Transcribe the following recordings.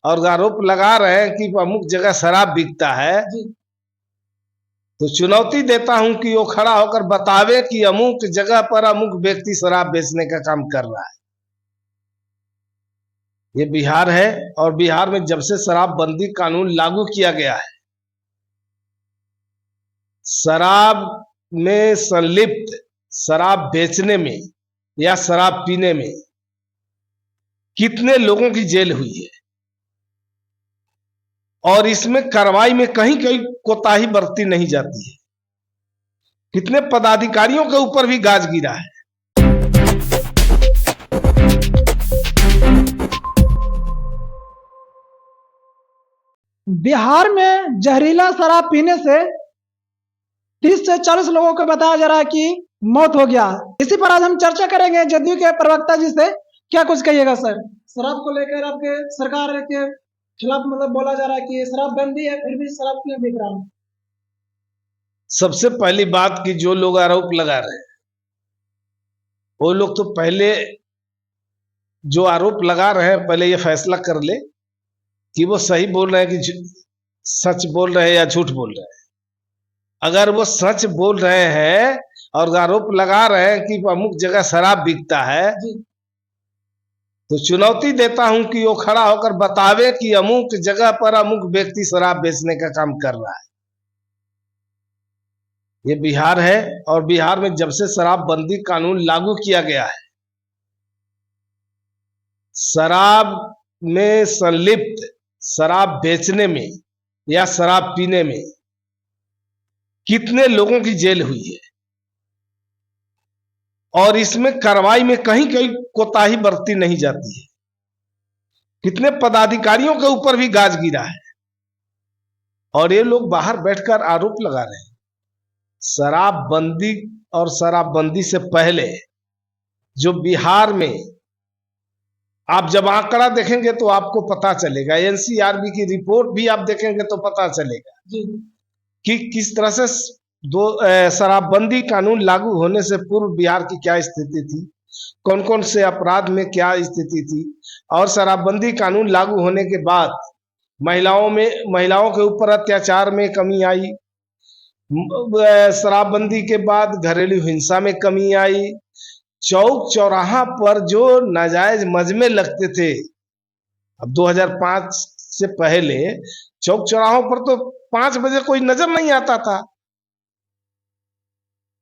और आरोप लगा रहे हैं कि अमुक जगह शराब बिकता है, तो चुनौती देता हूं कि वो खड़ा होकर बतावे कि अमुक जगह पर अमुक व्यक्ति शराब बेचने का काम कर रहा है। ये बिहार है और बिहार में जब से शराबबंदी कानून लागू किया गया है, शराब में संलिप्त, शराब बेचने में या शराब पीने में कितने लोगों की जेल हुई है, और इसमें कार्रवाई में कहीं कहीं कोताही बरती नहीं जाती है। कितने पदाधिकारियों के ऊपर भी गाज गिरा है। बिहार में जहरीला शराब पीने से 30 से 40 लोगों को बताया जा रहा है कि मौत हो गया। इसी पर आज हम चर्चा करेंगे जदयू के प्रवक्ता जी से। क्या कुछ कहिएगा सर? शराब को लेकर आपके सरकार के खिलाफ मतलब बोला जा रहा है कि शराब बंदी है, फिर भी शराब क्यों बिक रहा है? सबसे पहली बात कि जो लोग आरोप लगा रहे हैं वो लोग तो पहले जो आरोप लगा रहे हैं पहले ये फैसला कर ले कि वो सही बोल रहे हैं कि सच बोल रहे हैं या झूठ बोल रहे हैं। अगर वो सच बोल रहे हैं और आरोप लगा रहे हैं कि अमुक जगह शराब बिकता है, तो चुनौती देता हूं कि वो खड़ा होकर बतावे कि अमुक जगह पर अमुक व्यक्ति शराब बेचने का काम कर रहा है। ये बिहार है और बिहार में जब से शराबबंदी कानून लागू किया गया है, शराब में संलिप्त, शराब बेचने में या शराब पीने में कितने लोगों की जेल हुई है, और इसमें कार्रवाई में कहीं कहीं कोताही बरती नहीं जाती है। कितने पदाधिकारियों के ऊपर भी गाज गिरा है, और ये लोग बाहर बैठकर आरोप लगा रहे हैं। शराबबंदी और शराबबंदी से पहले जो बिहार में, आप जब आंकड़ा देखेंगे तो आपको पता चलेगा, एनसीआरबी की रिपोर्ट भी आप देखेंगे तो पता चलेगा कि किस तरह से शराबबंदी कानून लागू होने से पूर्व बिहार की क्या स्थिति थी, कौन कौन से अपराध में क्या स्थिति थी, और शराबबंदी कानून लागू होने के बाद महिलाओं के ऊपर अत्याचार में कमी आई, शराबबंदी के बाद घरेलू हिंसा में कमी आई, चौक चौराहा पर जो नाजायज मजमे लगते थे, अब 2005 से पहले चौक चौराहों पर तो 5 बजे कोई नजर नहीं आता था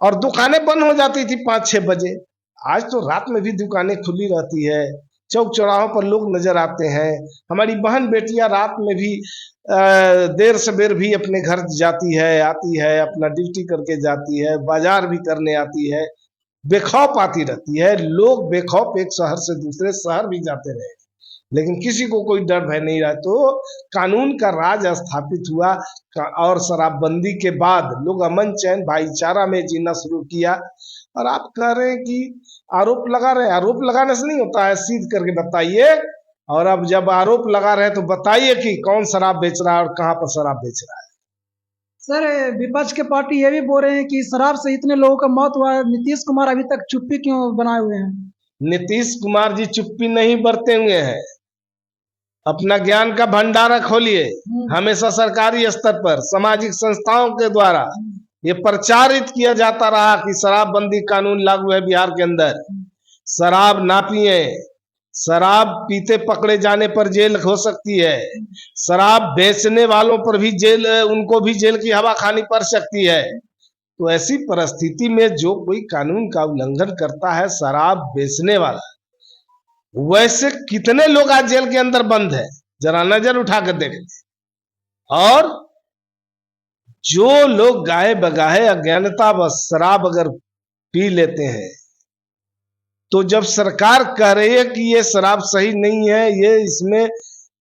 और दुकानें बंद हो जाती थी 5-6 बजे। आज तो रात में भी दुकानें खुली रहती है, चौक चौराहों पर लोग नजर आते हैं। हमारी बहन बेटियां रात में भी देर सबेर भी अपने घर जाती है, आती है, अपना ड्यूटी करके जाती है, बाजार भी करने आती है, बेखौफ आती रहती है। लोग बेखौफ एक शहर से दूसरे शहर भी जाते रहे, लेकिन किसी को कोई डर भय नहीं रहा। तो कानून का राज स्थापित हुआ और शराबबंदी के बाद लोग अमन चैन भाईचारा में जीना शुरू किया। और आप कह रहे हैं कि आरोप लगा रहे हैं, आरोप लगाने से नहीं होता है, सीध करके बताइए। और अब जब आरोप लगा रहे हैं तो बताइए कि कौन शराब बेच रहा है और कहां पर शराब बेच रहा है। सर, विपक्ष के पार्टी ये भी बोल रहे हैं कि शराब से इतने लोगों का मौत हुआ है, नीतीश कुमार अभी तक चुप्पी क्यों बनाए हुए हैं? नीतीश कुमार जी चुप्पी नहीं बरते हुए हैं, अपना ज्ञान का भंडारा खोलिए। हमेशा सरकारी स्तर पर सामाजिक संस्थाओं के द्वारा ये प्रचारित किया जाता रहा कि शराबबंदी कानून लागू है बिहार के अंदर, शराब ना पिए, शराब पीते पकड़े जाने पर जेल हो सकती है, शराब बेचने वालों पर भी जेल, उनको भी जेल की हवा खानी पड़ सकती है। तो ऐसी परिस्थिति में जो कोई कानून का उल्लंघन करता है, शराब बेचने वाला, वैसे कितने लोग आज जेल के अंदर बंद है, जरा नजर उठा कर देख। और जो लोग गाहे बगाहे अज्ञानता व शराब अगर पी लेते हैं, तो जब सरकार कह रही है कि ये शराब सही नहीं है, ये इसमें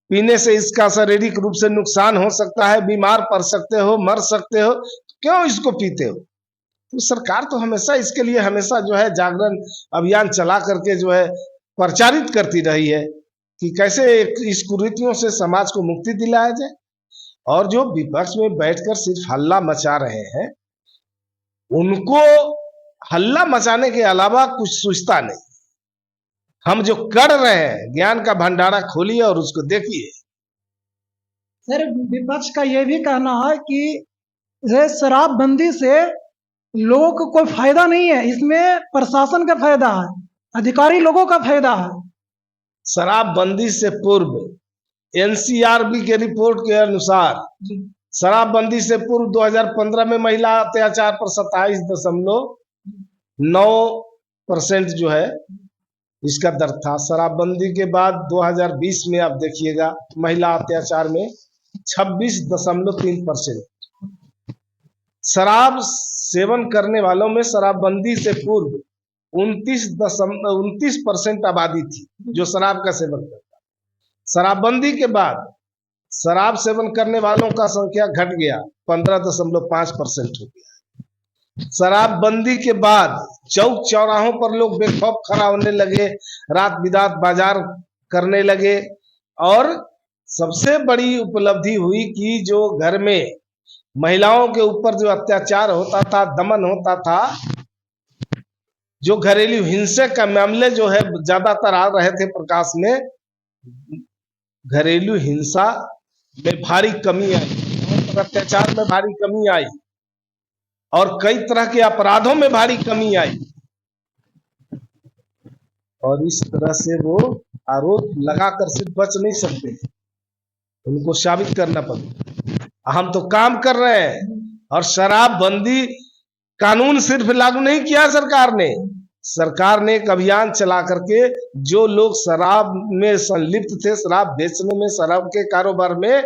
पीने से इसका शारीरिक रूप से नुकसान हो सकता है, बीमार पड़ सकते हो, मर सकते हो, क्यों इसको पीते हो? तो सरकार तो हमेशा इसके लिए हमेशा जो है जागरण अभियान चला करके जो है प्रचारित करती रही है कि कैसे इस कुरीतियों से समाज को मुक्ति दिलाया जाए। और जो विपक्ष में बैठकर सिर्फ हल्ला मचा रहे हैं, उनको हल्ला मचाने के अलावा कुछ सूझता नहीं। हम जो कर रहे हैं, ज्ञान का भंडारा खोलिए और उसको देखिए। सर विपक्ष का ये भी कहना है कि ये शराबबंदी से लोगों को कोई फायदा नहीं है, इसमें प्रशासन का फायदा है, अधिकारी लोगों का फायदा है। शराबबंदी से पूर्व एनसीआरबी के रिपोर्ट के अनुसार शराबबंदी से पूर्व 2015 में महिला अत्याचार पर 27.9% जो है इसका दर था। शराबबंदी के बाद 2020 में आप देखिएगा महिला अत्याचार में 26.3%। शराब सेवन करने वालों में शराबबंदी से पूर्व 29% आबादी थी जो शराब का सेवन करता। शराबबंदी के बाद शराब सेवन करने वालों का संख्या घट गया 15.5% हो गया। शराबबंदी के बाद चौक चौराहों पर लोग बेखौफ खड़ा होने लगे, रात बिरात बाजार करने लगे। और सबसे बड़ी उपलब्धि हुई कि जो घर में महिलाओं के ऊपर जो अत्याचार होता था, दमन होता था, जो घरेलू हिंसा का मामले जो है ज्यादातर आ रहे थे प्रकाश में, घरेलू हिंसा में भारी कमी आई, अत्याचार में भारी कमी आई और कई तरह के अपराधों में भारी कमी आई। और इस तरह से वो आरोप लगाकर सिर्फ बच नहीं सकते, उनको साबित करना पड़ेगा हम तो काम कर रहे हैं। और शराबबंदी कानून सिर्फ लागू नहीं किया सरकार ने एक अभियान चला करके जो लोग शराब में संलिप्त थे, शराब बेचने में, शराब के कारोबार में,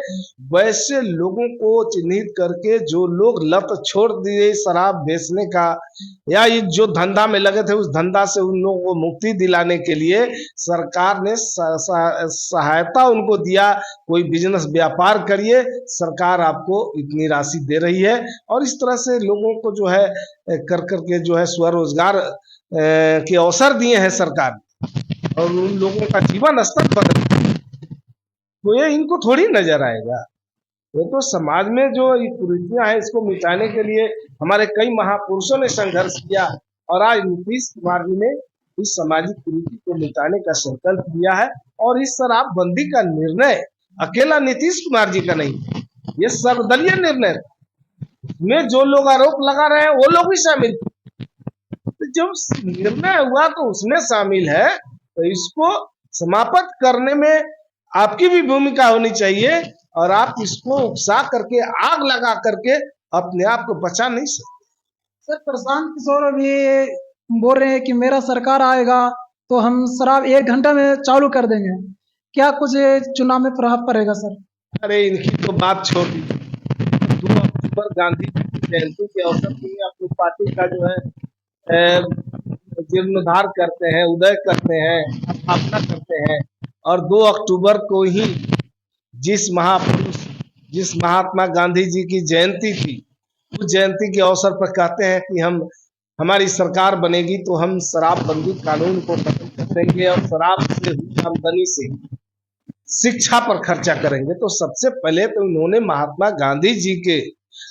वैसे लोगों को चिन्हित करके जो लोग लत छोड़ दिए शराब बेचने का या ये जो धंधा में लगे थे उस धंधा से उन लोगों को मुक्ति दिलाने के लिए सरकार ने सहायता उनको दिया। कोई बिजनेस व्यापार करिए, सरकार आपको इतनी राशि दे रही है। और इस तरह से लोगों को जो है कर करके जो है स्वरोजगार के अवसर दिए हैं सरकार और उन लोगों का जीवन स्तर बदल, तो ये इनको थोड़ी नजर आएगा। ये तो समाज में जो कुरीतियां हैं इसको मिटाने के लिए हमारे कई महापुरुषों ने संघर्ष किया और आज नीतीश कुमार जी ने इस सामाजिक कुरीति को मिटाने का संकल्प लिया है। और इस शराबबंदी का निर्णय अकेला नीतीश कुमार जी का नहीं, ये सर्वदलीय निर्णय में जो लोग आरोप लगा रहे हैं वो लोग भी शामिल, जब निर्णय हुआ तो उसमें शामिल है, तो इसको समाप्त करने में आपकी भी भूमिका होनी चाहिए। और आप इसको उकसा करके आग लगा करके अपने आप को बचा नहीं सकते। सर प्रशांत किशोर अभी बोल रहे हैं कि मेरा सरकार आएगा तो हम शराब 1 घंटा में चालू कर देंगे, क्या कुछ चुनाव में प्रभाव पड़ेगा सर? अरे इनकी तो बात छोड़ दीजिए। 2 अक्टूबर गांधी जयंती के अवसर पर अपनी पार्टी का जो है जीर्णोद्धार करते हैं, उदय करते हैं, स्थापना करते हैं। और 2 अक्टूबर को ही जिस महात्मा गांधी जी की जयंती थी, उस जयंती के अवसर पर कहते हैं कि हमारी सरकार बनेगी तो हम शराबबंदी कानून को खत्म कर देंगे और शराब से हुई आमदनी से शिक्षा पर खर्चा करेंगे। तो सबसे पहले तो उन्होंने महात्मा गांधी जी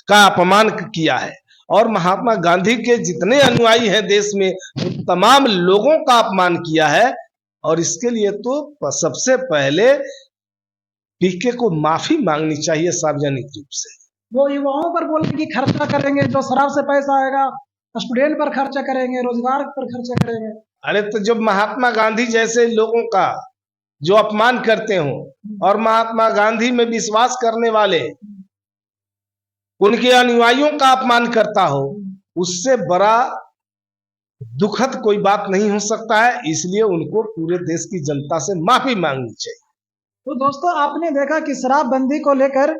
का अपमान किया है और महात्मा गांधी के जितने अनुयायी हैं देश में उन तमाम लोगों का अपमान किया है। और इसके लिए तो सबसे पहले पीके को माफी मांगनी चाहिए सार्वजनिक रूप से। वो युवाओं पर बोल कि खर्चा करेंगे, जो शराब से पैसा आएगा स्टूडेंट पर खर्चा करेंगे, रोजगार पर खर्चा करेंगे। अरे तो जब महात्मा गांधी जैसे लोगों का जो अपमान करते हो और महात्मा गांधी में विश्वास करने वाले उनके अनुयायियों का अपमान करता हो, उससे बड़ा दुखद कोई बात नहीं हो सकता है। इसलिए उनको पूरे देश की जनता से माफी मांगनी चाहिए। तो दोस्तों आपने देखा कि शराबबंदी को लेकर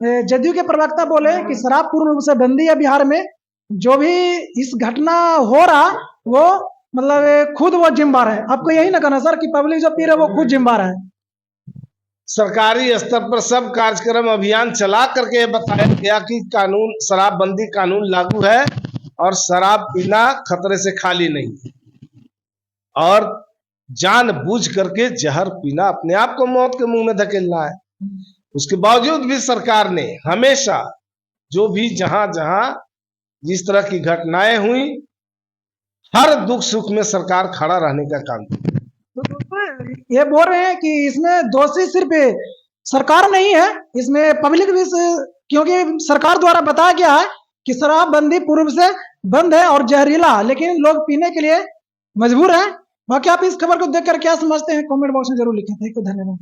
जदयू के प्रवक्ता बोले कि शराब पूर्ण रूप से बंदी है बिहार में, जो भी इस घटना हो रहा वो मतलब खुद वो जिम्मेदार है। आपको यही ना कहना सर कि पब्लिक जो पी रहे वो खुद जिम्मेदार है? सरकारी स्तर पर सब कार्यक्रम अभियान चला करके बताया गया कि कानून शराबबंदी कानून लागू है और शराब पीना खतरे से खाली नहीं, और जानबूझ करके जहर पीना अपने आप को मौत के मुंह में धकेलना है। उसके बावजूद भी सरकार ने हमेशा जो भी जहां जहां जिस तरह की घटनाएं हुई, हर दुख सुख में सरकार खड़ा रहने का काम किया। तो दोस्तों ये बोल रहे हैं कि इसमें दोषी सिर्फ सरकार नहीं है इसमें, पब्लिक भी क्योंकि सरकार द्वारा बताया गया है कि शराबबंदी पूर्व से बंद है और जहरीला, लेकिन लोग पीने के लिए मजबूर हैं। बाकी आप इस खबर को देखकर क्या समझते हैं कमेंट बॉक्स में जरूर लिखें। थैंक यू, धन्यवाद।